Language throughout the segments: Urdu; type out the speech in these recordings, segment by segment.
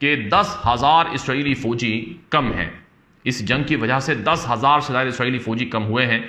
کہ 10,000 اسرائیلی فوجی کم ہیں. اس جنگ کی وجہ سے 10,000 سے زیادہ اسرائیلی فوجی کم ہوئے ہیں.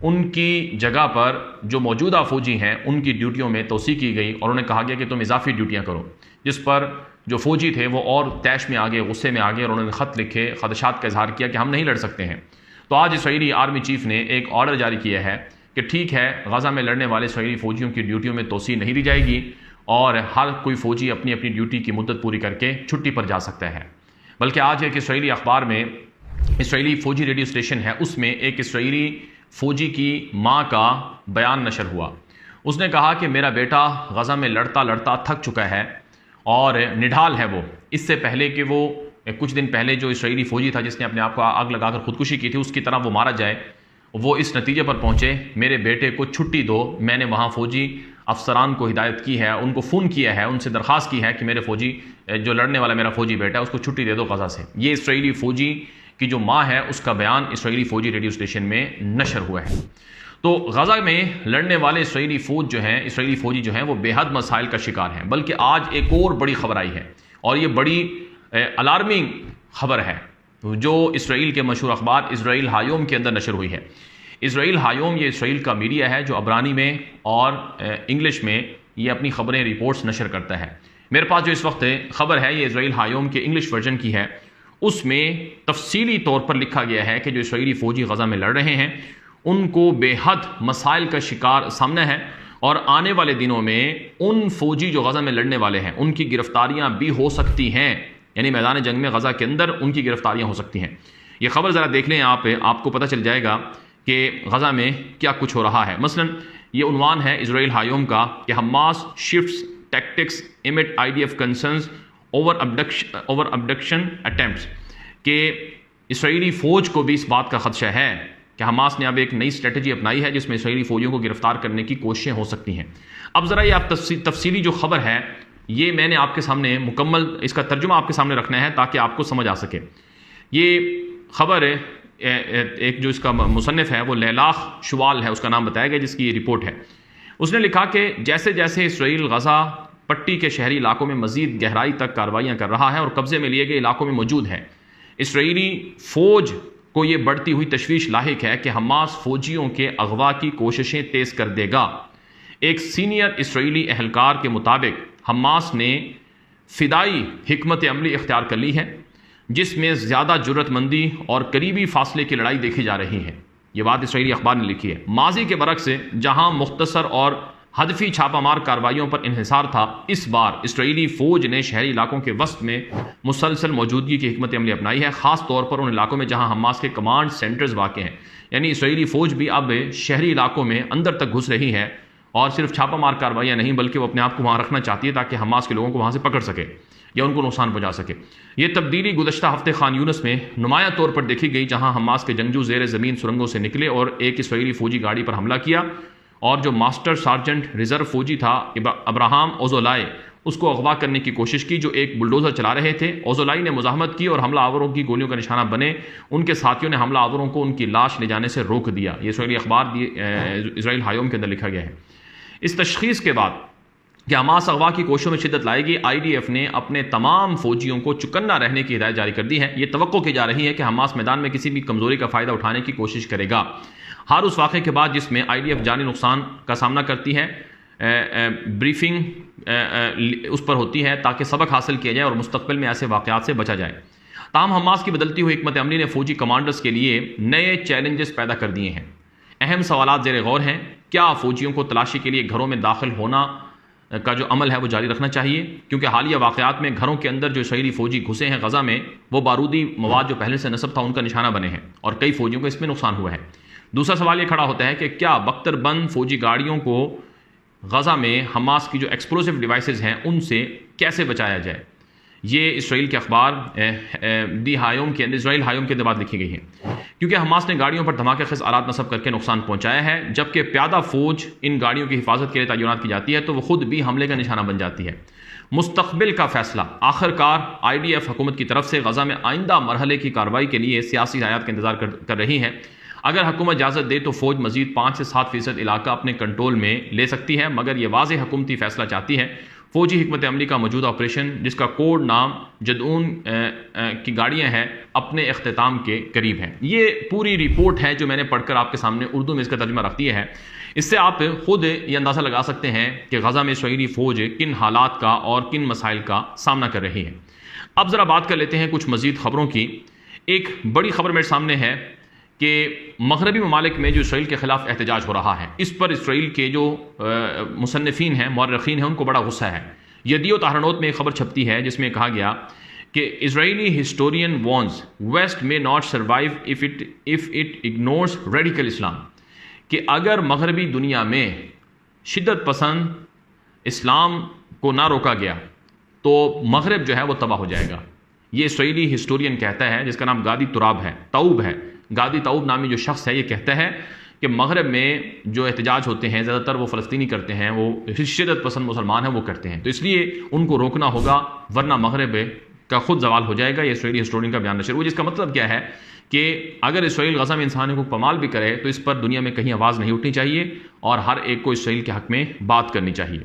ان کی جگہ پر جو موجودہ فوجی ہیں ان کی ڈیوٹیوں میں توسیع کی گئی اور انہیں کہا گیا کہ تم اضافی ڈیوٹیاں کرو، جس پر جو فوجی تھے وہ اور طیش میں آگے، غصے میں آگے، اور انہوں نے خط لکھے، خدشات کا اظہار کیا کہ ہم نہیں لڑ سکتے ہیں. تو آج اسرائیلی آرمی چیف نے ایک آرڈر جاری کیا ہے کہ ٹھیک ہے، غزہ میں لڑنے والے اسرائیلی فوجیوں کی ڈیوٹیوں میں توسیع نہیں دی جائے گی اور ہر کوئی فوجی اپنی اپنی ڈیوٹی کی مدت پوری کر کے چھٹی پر جا سکتا ہے. بلکہ آج ایک اسرائیلی اخبار میں، اسرائیلی فوجی ریڈیو اسٹیشن ہے، اس میں ایک اسرائیلی فوجی کی ماں کا بیان نشر ہوا. اس نے کہا کہ میرا بیٹا غزہ میں لڑتا لڑتا تھک چکا ہے اور نڈھال ہے وہ. اس سے پہلے کہ وہ کچھ دن پہلے جو اسرائیلی فوجی تھا جس نے اپنے آپ کو آگ لگا کر خودکشی کی تھی، اس کی طرح وہ مارا جائے، وہ اس نتیجے پر پہنچے میرے بیٹے کو چھٹی دو. میں نے وہاں فوجی افسران کو ہدایت کی ہے، ان کو فون کیا ہے، ان سے درخواست کی ہے کہ میرے فوجی جو لڑنے والا میرا فوجی بیٹا ہے اس کو چھٹی دے دو غزہ سے. یہ اسرائیلی فوجی کی جو ماں ہے اس کا بیان اسرائیلی فوجی ریڈیو اسٹیشن میں نشر ہوا ہے. تو غزہ میں لڑنے والے اسرائیلی فوجی جو ہیں وہ بے حد مسائل کا شکار ہیں. بلکہ آج ایک اور بڑی خبر آئی ہے اور یہ بڑی الارمنگ خبر ہے جو اسرائیل کے مشہور اخبار اسرائیل ہایوم کے اندر نشر ہوئی ہے. اسرائیل ہایوم یہ اسرائیل کا میڈیا ہے جو عبرانی میں اور انگلش میں یہ اپنی خبریں رپورٹس نشر کرتا ہے. میرے پاس جو اس وقت خبر ہے یہ اسرائیل ہایوم کے انگلش ورژن کی ہے. اس میں تفصیلی طور پر لکھا گیا ہے کہ جو اسرائیلی فوجی غزہ میں لڑ رہے ہیں ان کو بے حد مسائل کا شکار سامنا ہے اور آنے والے دنوں میں ان فوجی جو غزہ میں لڑنے والے ہیں ان کی گرفتاریاں بھی ہو سکتی ہیں. یعنی میدان جنگ میں غزہ کے اندر ان کی گرفتاریاں ہو سکتی ہیں. یہ خبر ذرا دیکھ لیں آپ کو پتہ چل جائے گا کہ غزہ میں کیا کچھ ہو رہا ہے. مثلا یہ عنوان ہے اسرائیل ہایوم کا کہ حماس shifts tactics amid IDF concerns over abduction attempts, کہ اسرائیلی فوج کو بھی اس بات کا خدشہ ہے کہ حماس نے اب ایک نئی اسٹریٹجی اپنائی ہے جس میں اسرائیلی فوجیوں کو گرفتار کرنے کی کوششیں ہو سکتی ہیں. اب ذرا یہ آپ تفصیلی جو خبر ہے یہ میں نے آپ کے سامنے مکمل اس کا ترجمہ آپ کے سامنے رکھنا ہے تاکہ آپ کو سمجھ آ سکے. یہ خبر ایک جو اس کا مصنف ہے وہ لیلاخ شوال ہے، اس کا نام بتایا گیا، جس کی یہ رپورٹ ہے. اس نے لکھا کہ جیسے جیسے اسرائیل غزہ پٹی کے شہری علاقوں میں مزید گہرائی تک کارروائیاں کر رہا ہے اور قبضے میں لیے گئے علاقوں میں موجود ہے، اسرائیلی فوج کو یہ بڑھتی ہوئی تشویش لاحق ہے کہ حماس فوجیوں کے اغوا کی کوششیں تیز کر دے گا. ایک سینئر اسرائیلی اہلکار کے مطابق حماس نے فدائی حکمت عملی اختیار کر لی ہے جس میں زیادہ جرأت مندی اور قریبی فاصلے کی لڑائی دیکھی جا رہی ہے. یہ بات اسرائیلی اخبار نے لکھی ہے. ماضی کے برعکس جہاں مختصر اور ہدفی چھاپہ مار کارروائیوں پر انحصار تھا، اس بار اسرائیلی فوج نے شہری علاقوں کے وسط میں مسلسل موجودگی کی حکمت عملی اپنائی ہے، خاص طور پر ان علاقوں میں جہاں حماس کے کمانڈ سینٹرز واقع ہیں. یعنی اسرائیلی فوج بھی اب شہری علاقوں میں اندر تک گھس رہی ہے اور صرف چھاپہ مار کارروائیاں نہیں بلکہ وہ اپنے آپ کو وہاں رکھنا چاہتی ہے تاکہ حماس کے لوگوں کو وہاں سے پکڑ سکے یا ان کو نقصان پہنچا سکے. یہ تبدیلی گزشتہ ہفتے خان یونس میں نمایاں طور پر دیکھی گئی جہاں حماس کے جنگجو زیر زمین سرنگوں سے نکلے اور ایک اسرائیلی فوجی گاڑی پر حملہ کیا اور جو ماسٹر سارجنٹ ریزرو فوجی تھا ابراہام اوزولائے اس کو اغوا کرنے کی کوشش کی جو ایک بلڈوزر چلا رہے تھے. اوزولائی نے مزاحمت کی اور حملہ آوروں کی گولیوں کا نشانہ بنے. ان کے ساتھیوں نے حملہ آوروں کو ان کی لاش لے جانے سے روک دیا. یہ اسرائیلی اخبار اسرائیل ہایوم کے اندر لکھا گیا ہے. اس تشخیص کے بعد کہ حماس اغوا کی کوششوں میں شدت لائے گی، IDF نے اپنے تمام فوجیوں کو چکنا رہنے کی ہدایت جاری کر دی ہے. یہ توقع کی جا رہی ہے کہ حماس میدان میں کسی بھی کمزوری کا فائدہ اٹھانے کی کوشش کرے گا. ہر اس واقعے کے بعد جس میں IDF جانی نقصان کا سامنا کرتی ہے، بریفنگ اس پر ہوتی ہے تاکہ سبق حاصل کیا جائے اور مستقبل میں ایسے واقعات سے بچا جائے. تاہم حماس کی بدلتی ہوئی حکمت عملی نے فوجی کمانڈرز کے لیے نئے چیلنجز پیدا کر دیے ہیں. اہم سوالات زیر غور ہیں. کیا فوجیوں کو تلاشی کے لیے گھروں میں داخل ہونا کا جو عمل ہے وہ جاری رکھنا چاہیے، کیونکہ حالیہ واقعات میں گھروں کے اندر جو اسرائیلی فوجی گھسے ہیں غزہ میں وہ بارودی مواد جو پہلے سے نصب تھا ان کا نشانہ بنے ہیں اور کئی فوجیوں کو اس میں نقصان ہوا ہے. دوسرا سوال یہ کھڑا ہوتا ہے کہ کیا بختر بند فوجی گاڑیوں کو غزہ میں حماس کی جو ایکسپلوسیو ڈیوائسز ہیں ان سے کیسے بچایا جائے. یہ اسرائیل کے اخبار اسرائیل ہایوم کے اندر بات لکھی گئی ہے. کیونکہ حماس نے گاڑیوں پر دھماکہ خیز آلات نصب کر کے نقصان پہنچایا ہے، جبکہ پیادہ فوج ان گاڑیوں کی حفاظت کے لیے تعینات کی جاتی ہے تو وہ خود بھی حملے کا نشانہ بن جاتی ہے. مستقبل کا فیصلہ آخر کار IDF حکومت کی طرف سے غزہ میں آئندہ مرحلے کی کارروائی کے لیے سیاسی ہدایات کا انتظار کر رہی ہے. اگر حکومت اجازت دے تو فوج مزید 5 سے 7% علاقہ اپنے کنٹرول میں لے سکتی ہے، مگر یہ واضح حکومتی فیصلہ چاہتی ہے فوجی حکمت عملی کا موجودہ آپریشن، جس کا کوڈ نام جدعون کی گاڑیاں ہیں، اپنے اختتام کے قریب ہے۔ یہ پوری رپورٹ ہے جو میں نے پڑھ کر آپ کے سامنے اردو میں اس کا ترجمہ رکھ دیا ہے۔ اس سے آپ خود یہ اندازہ لگا سکتے ہیں کہ غزہ میں اسرائیلی فوج کن حالات کا اور کن مسائل کا سامنا کر رہی ہے۔ اب ذرا بات کر لیتے ہیں کچھ مزید خبروں کی۔ ایک بڑی خبر میرے سامنے ہے کہ مغربی ممالک میں جو اسرائیل کے خلاف احتجاج ہو رہا ہے، اس پر اسرائیل کے جو مصنفین ہیں، مورخین ہیں، ان کو بڑا غصہ ہے۔ یدیوت اہرنوت میں ایک خبر چھپتی ہے جس میں کہا گیا کہ اسرائیلی ہسٹورین وارنز ویسٹ میں not survive if it ignores radical اسلام، کہ اگر مغربی دنیا میں شدت پسند اسلام کو نہ روکا گیا تو مغرب جو ہے وہ تباہ ہو جائے گا۔ یہ اسرائیلی ہسٹورین کہتا ہے، جس کا نام گادی طوب ہے۔ گادی طوب نامی جو شخص ہے یہ کہتا ہے کہ مغرب میں جو احتجاج ہوتے ہیں زیادہ تر وہ فلسطینی کرتے ہیں، وہ شدت پسند مسلمان ہیں وہ کرتے ہیں، تو اس لیے ان کو روکنا ہوگا ورنہ مغرب کا خود زوال ہو جائے گا۔ یہ اسرائیلی ہسٹورین کا بیان نشر ہوا، جس کا مطلب کیا ہے کہ اگر اسرائیل غزہ میں انسانوں کو پامال بھی کرے تو اس پر دنیا میں کہیں آواز نہیں اٹھنی چاہیے اور ہر ایک کو اسرائیل کے حق میں بات کرنی چاہیے۔